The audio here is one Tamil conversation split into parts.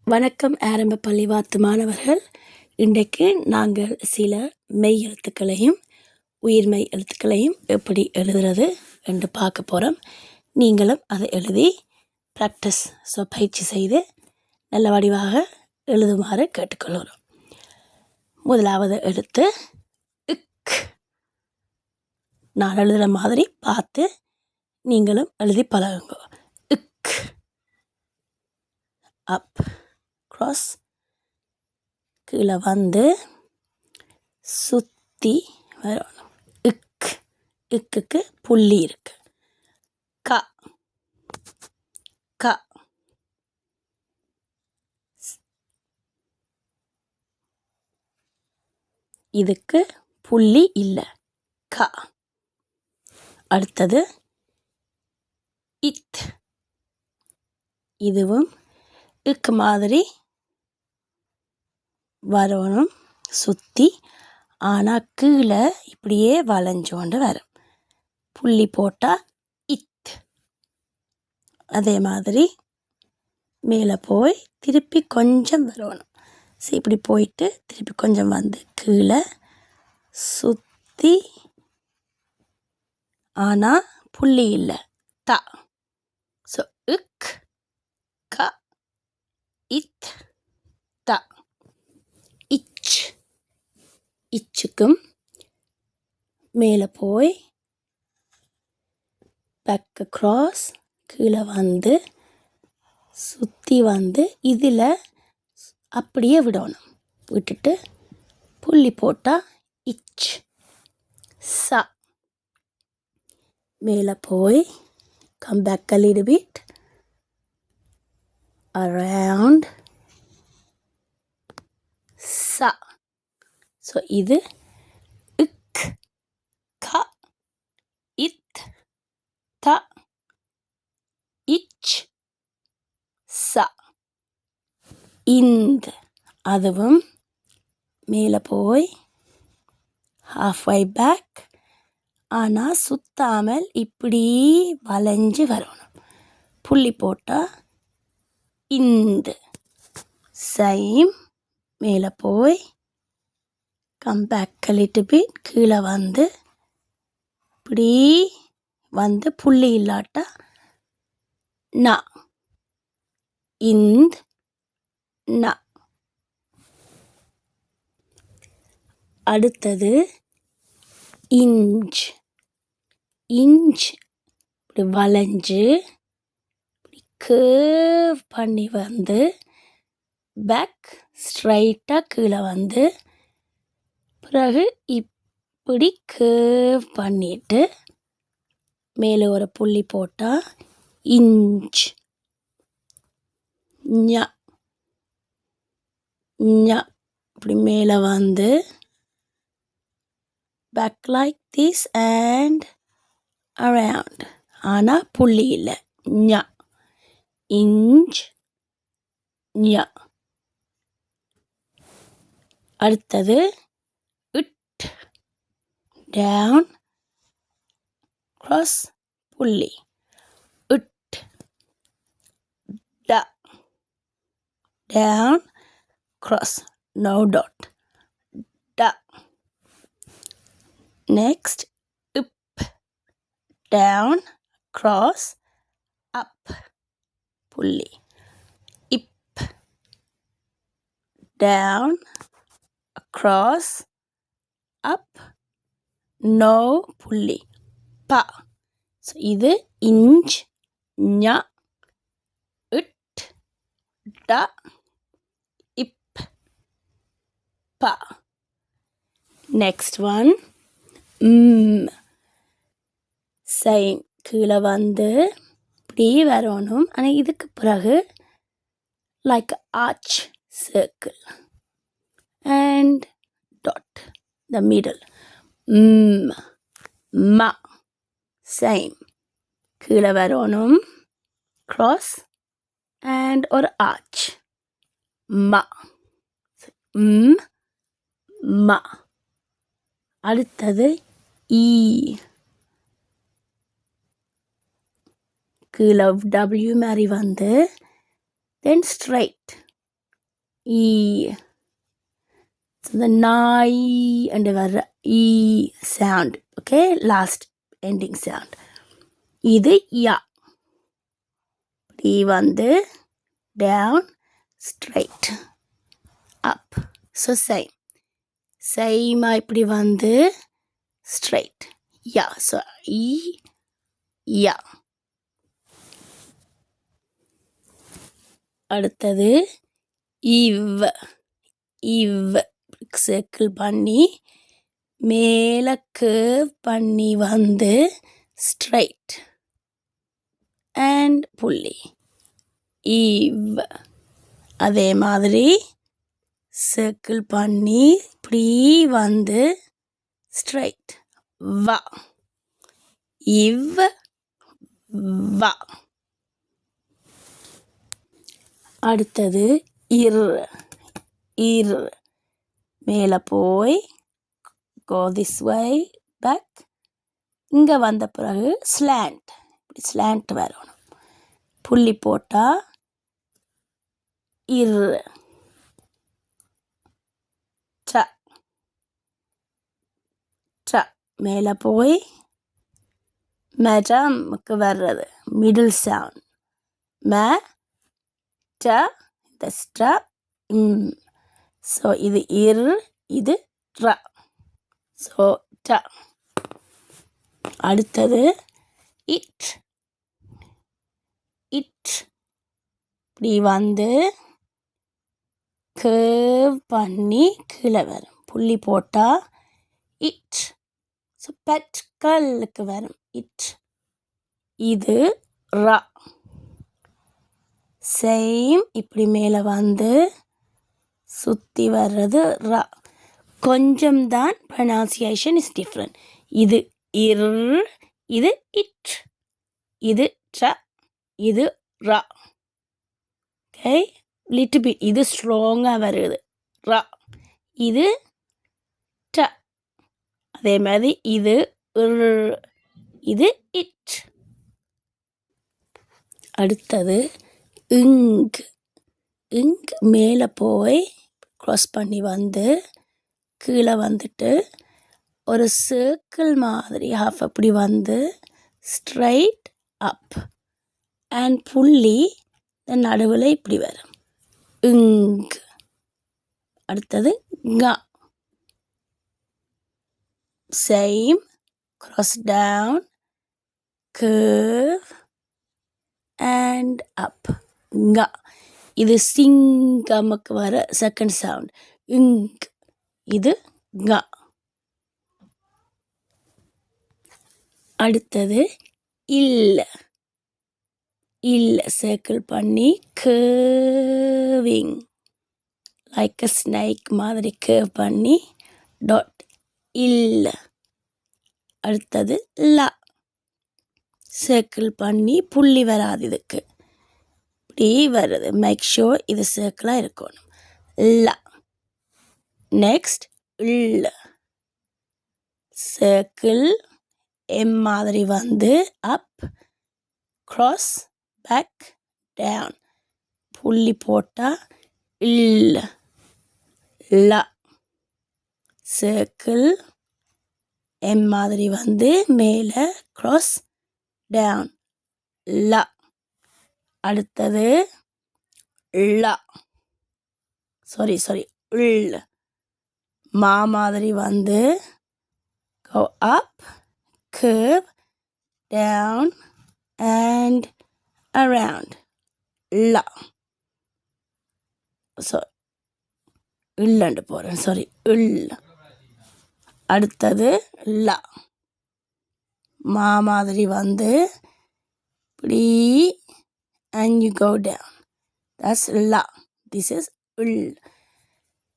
வணக்கம் ஆரம்ப பள்ளி வாத்து மாணவர்கள். இன்றைக்கு நாங்கள் சில மெய் எழுத்துக்களையும் உயிர்மெய் எழுத்துக்களையும் எப்படி எழுதுறது என்று பார்க்க போகிறோம். நீங்களும் அதை எழுதி ப்ராக்டிஸ் பயிற்சி செய்து நல்ல வடிவாக எழுதுமாறு கேட்டுக்கொள்கிறோம். முதலாவது எழுத்து இக். நான் எழுதுகிற மாதிரி பார்த்து நீங்களும் எழுதி பழகுங்க. இக். அப், க்ராஸ், கீழே வந்து சுற்றி வரணும். இக். இக்குக்கு புள்ளி இருக்கு. க. க. இதுக்கு புள்ளி இல்லை. க. அடுத்தது இத். இதுவும் இக்கு மாதிரி வரணும் சுற்றி. ஆனால் கீழே இப்படியே வளைஞ்சோண்டு வரும். புள்ளி போட்டால் இத். அதே மாதிரி மேலே போய் திருப்பி கொஞ்சம் வரணும். இப்படி போயிட்டு திருப்பி கொஞ்சம் வந்து கீழே சுற்றி. ஆனால் புள்ளி இல்லை. த. ஸோ இக், க, இத், த. இச். இச்சுக்கும் மேலே போய் பேக் க்ராஸ் கீழே வந்து சுற்றி வந்து இதில் அப்படியே விடணும். விட்டுட்டு புள்ளி போட்டால் இச். ச. மேலே போய் come back a little bit around. ச. ஸோ இது இக், க, இத், த, இச், ச. இந்த். அதுவும் மேலே போய் halfway பேக். ஆனால் சுத்தாமல் இப்படி வளைஞ்சு வரணும். புள்ளி போட்டால் இந்து. சேம். மேலே போய் come back a little bit. கீழே வந்து இப்படி வந்து புள்ளி இல்லாட்டா ந. இந்த், ந. அடுத்தது இஞ்ச். இஞ்ச் இப்படி வளைஞ்சு இப்படி கேர்வ் பண்ணி வந்து பேக் ஸ்ட்ரைட்டாக கீழே வந்து பிறகு இப்படி கேர்வ் பண்ணிட்டு மேலே ஒரு புள்ளி போட்டால் இஞ்ச். ஞ. ஞ. இப்படி மேலே வந்து back like this and around. ஆனால் புள்ளி இல்லை. ஞ. இஞ்ச், ஞ. அடுத்தது இட். டவுன், க்ராஸ், புள்ளி. இட். ட. Down, cross, no dot. ட. Next, up, down, cross, up, புள்ளி. Ip, down, across, up, no புள்ளி. ப. ஸோ இது இஞ்ச், ஞ, இட், ட, இப், ப. Next one. சேம். கீழே வந்து இப்படி வரணும். ஆனால் இதுக்கு பிறகு like arch circle and dot the middle. ம. சேம். கீழே வரணும். க்ராஸ் அண்ட் ஒரு ஆர்ச். ம. ம. அடுத்தது ஈ. கீழே W மாதிரி வந்து தென் ஸ்ட்ரைட் E. So the நாய் and வர்ற E sound. Okay, last ending sound. இது யா. இப்படி வந்து down, straight, up. So same. Same இப்படி வந்து straight. Yeah. So E, yeah. அடுத்தது இவ். இவ் சர்க்கிள் பண்ணி மேலே curve பண்ணி வந்து straight and புள்ளி. இவ். அதே மாதிரி சர்க்கிள் பண்ணி இப்படி வந்து straight. வா. இவ் வா. அடுத்தது இர். இர். மேலே போய் go this way back. இங்கே வந்த பிறகு slant. இப்படி slant வரணும். புள்ளி போட்டா இர். ட. ட. மேலே போய் மேடம்க்கு வர்றது மிடில் சவுண்ட். ம ட. இந்த ஸ்ட. ஸோ இது இர், இது ர. ஸோ ட. அடுத்தது இட். இட். இப்படி வந்து curve பண்ணி கீழே வரும். புள்ளி போட்டால் இட். ஸோ பெட்களுக்கு வரும் இட். இது ர. சேம் இப்படி மேலே வந்து சுற்றி வர்றது ர. கொஞ்சம் தான் ப்ரொனவுன்சியேஷன் இஸ் டிஃப்ரெண்ட். இது இர், இது இட். இது ட்ர, இது ர. ஓகே, லிட்டில் பிட் இது ஸ்ட்ராங்காக வருது ர. இது ட. அதே மாதிரி இது இர், இது இட். அடுத்தது இங்க். இங்க் மேலே போய் க்ராஸ் பண்ணி வந்து கீழே வந்துட்டு ஒரு சர்க்கிள் மாதிரி ஹாஃப் அப்படி வந்து ஸ்ட்ரைட் அப் அண்ட் புள்ளி நடுவில் இப்படி வரும். இங்க். அடுத்தது க. Same cross down, curve and up. ங்க. இது சிங்கமுக்கு வர செகண்ட் சவுண்ட். இங்க். இது க. அடுத்தது இல்ல. இல்ல சர்க்கிள் பண்ணி curving like a snake மாதிரி curve பண்ணி dot. இல்ல. அடுத்தது ல. சர்க்கிள் பண்ணி புள்ளி வராது இதுக்கு. இப்படி வருது. மேக் ஷூர் இது சர்க்கிளாக இருக்கணும். ல. நெக்ஸ்ட் இல். சர்க்கிள் எம் மாதிரி வந்து அப், க்ராஸ், பேக், டவுன். புள்ளி போட்டால் இல். ல. சர்க்கிள் எம் மாதிரி வந்து மேலே க்ராஸ், டவுன். ல. அடுத்தது ல. சாரி இல். மா மாதிரி வந்து go up, curve, down and around. ல. ஸோ இல்லண்டு போகிறேன். சாரி இல். அடுத்தது ல. மா மாதிரி வந்து இப்படி and you go down. That's la. This is இல்.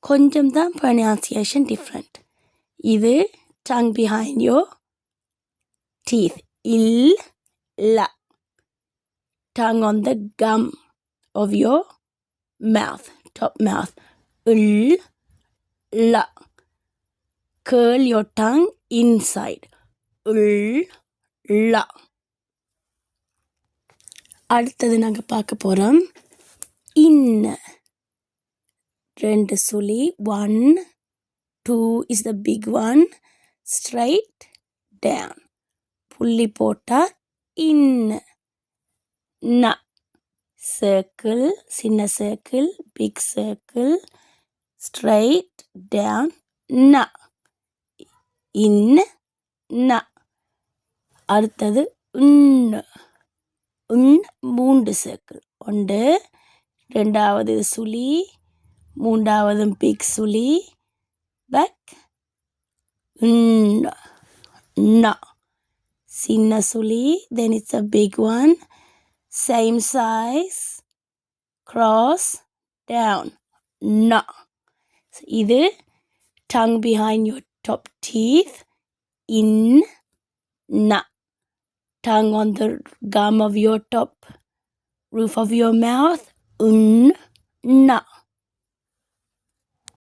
கொஞ்சம் தான் pronunciation different. இது tongue behind your teeth. Will, la. Tongue on the gum of your mouth, top mouth. Will, la. Curl your tongue inside. Will, la. அடுத்தது நாங்கள் பார்க்க போகிறோம் இன்ன. 2 சுழி 1 2 is the big one, straight down. புள்ளி போட்டா in. ந circle, சின்ன circle, big circle, straight down. ந in. ந அடுத்தது மூன்று circle. 1 ரெண்டாவது சுழி மூன்றாவது big சுழி back. ந சின்ன சுழி, then it's a big one, same size, cross down. ந இது tongue behind your top teeth, in. ந tongue on the gum of your top roof of your mouth, ந